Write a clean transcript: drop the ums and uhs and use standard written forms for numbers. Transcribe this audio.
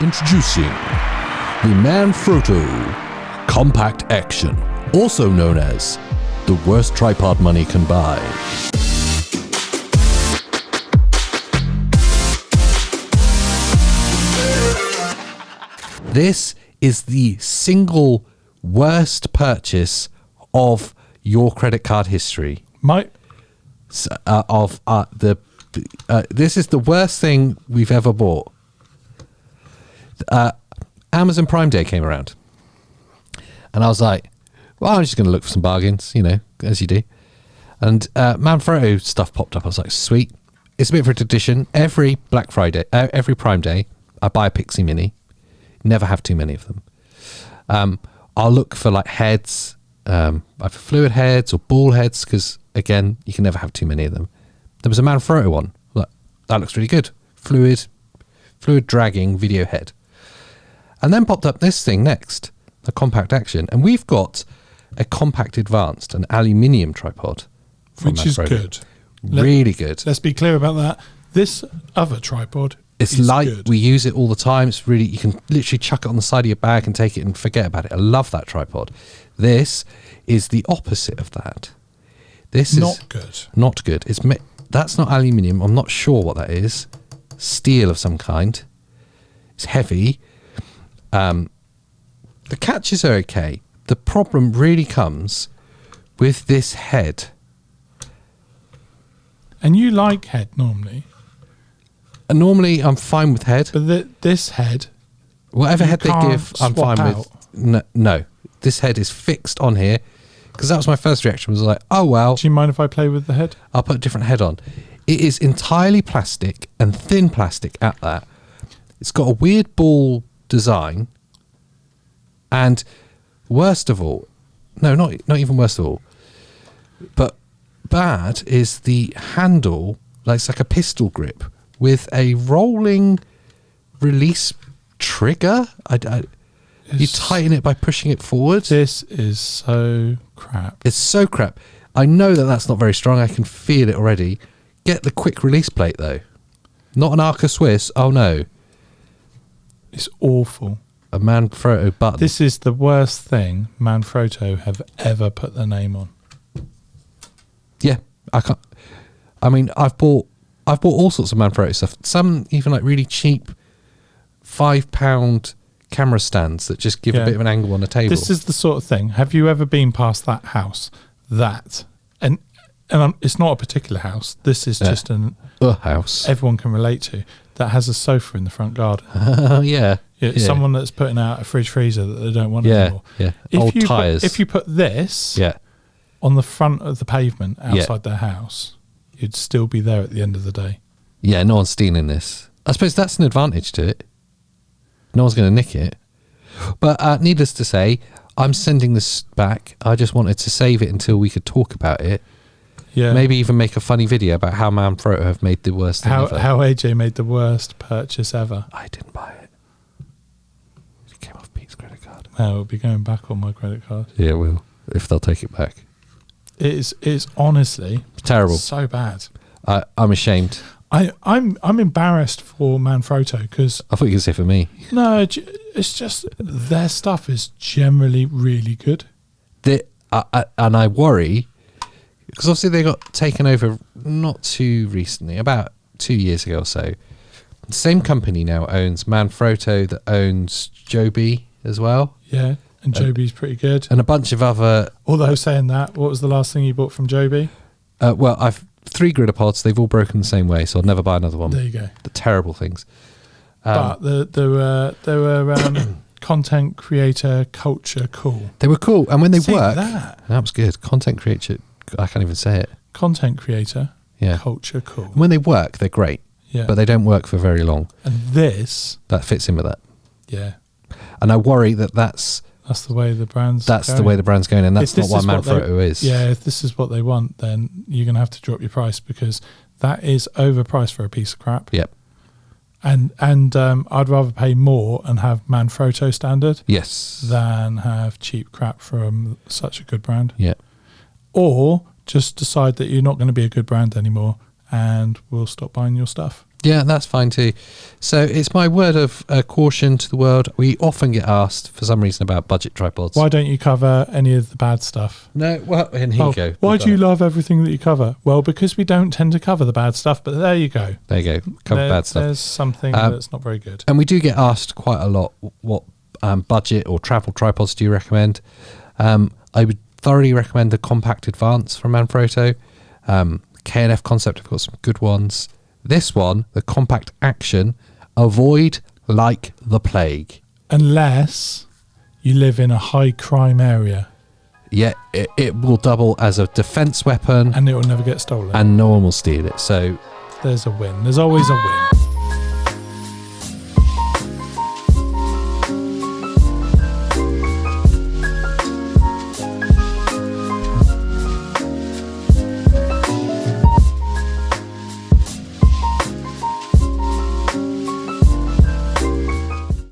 Introducing the Manfrotto Compact Action, also known as the worst tripod money can buy. This is the single worst purchase of your credit card history. This is the worst thing we've ever bought. Amazon Prime Day came around, and I was like, well, I'm just going to look for some bargains, you know, as you do. And Manfrotto stuff popped up. I was like, sweet. It's a bit of a tradition. Every Black Friday, every Prime Day, I buy a Pixie Mini. Never have too many of them. I'll look for like heads, either fluid heads or ball heads, because again, you can never have too many of them. There was a Manfrotto one. Look, that looks really good. Fluid dragging video head. And then popped up this thing next, the Compact Action. And we've got a Compact Advanced, an aluminium tripod. Which is good. Really good. Let's be clear about that. This other tripod it's is light. Good. We use it all the time. It's really, you can literally chuck it on the side of your bag and take it and forget about it. I love that tripod. This is the opposite of that. This is not good. Not good. That's not aluminium. I'm not sure what that is. Steel of some kind. It's heavy. The catches are okay. The problem really comes with this head. And you like head normally. And normally I'm fine with head. But this head, whatever head they give, I'm fine out. with. No, this head is fixed on here. Because that was my first reaction, was like, oh, well. Do you mind if I play with the head? I'll put a different head on. It is entirely plastic, and thin plastic at that. It's got a weird ball design. And worst of all, no, not even worst of all, but bad is the handle, like it's like a pistol grip with a rolling release trigger. You tighten it by pushing it forward. This is so crap. It's so crap. I know that that's not very strong. I can feel it already. Get the quick release plate though. Not an Arca Swiss. Oh no. It's awful. A Manfrotto button. This is the worst thing Manfrotto have ever put their name on. Yeah, I can't. I mean, I've bought all sorts of Manfrotto stuff. Some even like really cheap £5 camera stands that just give a bit of an angle on a table. This is the sort of thing. Have you ever been past that house? And it's not a particular house. This is just a house everyone can relate to that has a sofa in the front garden. Yeah. Someone that's putting out a fridge freezer that they don't want anymore. Yeah. Old tyres. If you put this on the front of the pavement outside their house, you'd still be there at the end of the day. Yeah, no one's stealing this. I suppose that's an advantage to it. No one's going to nick it. But needless to say, I'm sending this back. I just wanted to save it until we could talk about it. Yeah. Maybe even make a funny video about how Manfrotto have made the worst thing ever. How AJ made the worst purchase ever. I didn't buy it. It came off Pete's credit card. No, it'll be going back on my credit card. Yeah, it will. If they'll take it back. It's honestly terrible. So bad. I'm ashamed. I'm embarrassed for Manfrotto because I thought you could say for me. No, it's just their stuff is generally really good. And I worry because obviously they got taken over not too recently, about 2 years ago or so. The same company now owns Manfrotto that owns Joby as well. Yeah, and Joby's pretty good. And a bunch of other... Although saying that, what was the last thing you bought from Joby? Well, I've 3 Gridapods. They've all broken the same way, so I'll never buy another one. There you go. The terrible things. But there were content creator culture cool. They were cool. And when they work... That was good. Content creator... I can't even say it. Content creator culture cool. And when they work, they're great. Yeah. But they don't work for very long. And this... That fits in with that. Yeah. And I worry that's the way the brand's the way the brand's going, and that's not what Manfrotto is. Yeah, if this is what they want, then you're going to have to drop your price because that is overpriced for a piece of crap. Yep. And I'd rather pay more and have Manfrotto standard than have cheap crap from such a good brand. Yeah. Or just decide that you're not going to be a good brand anymore and we'll stop buying your stuff. Yeah, that's fine too. So it's my word of caution to the world. We often get asked for some reason about budget tripods. Why don't you cover any of the bad stuff? No, well, and here you go. Why do you love everything that you cover? Well, because we don't tend to cover the bad stuff, but there you go. There you go. Cover bad stuff. There's something that's not very good. And we do get asked quite a lot, what budget or travel tripods do you recommend? I would thoroughly recommend the Compact Advance from Manfrotto. K&F Concept have got some good ones. This one, the Compact Action, avoid like the plague. Unless you live in a high crime area. Yeah, it will double as a defense weapon. And it will never get stolen. And no one will steal it. So there's a win. There's always a win.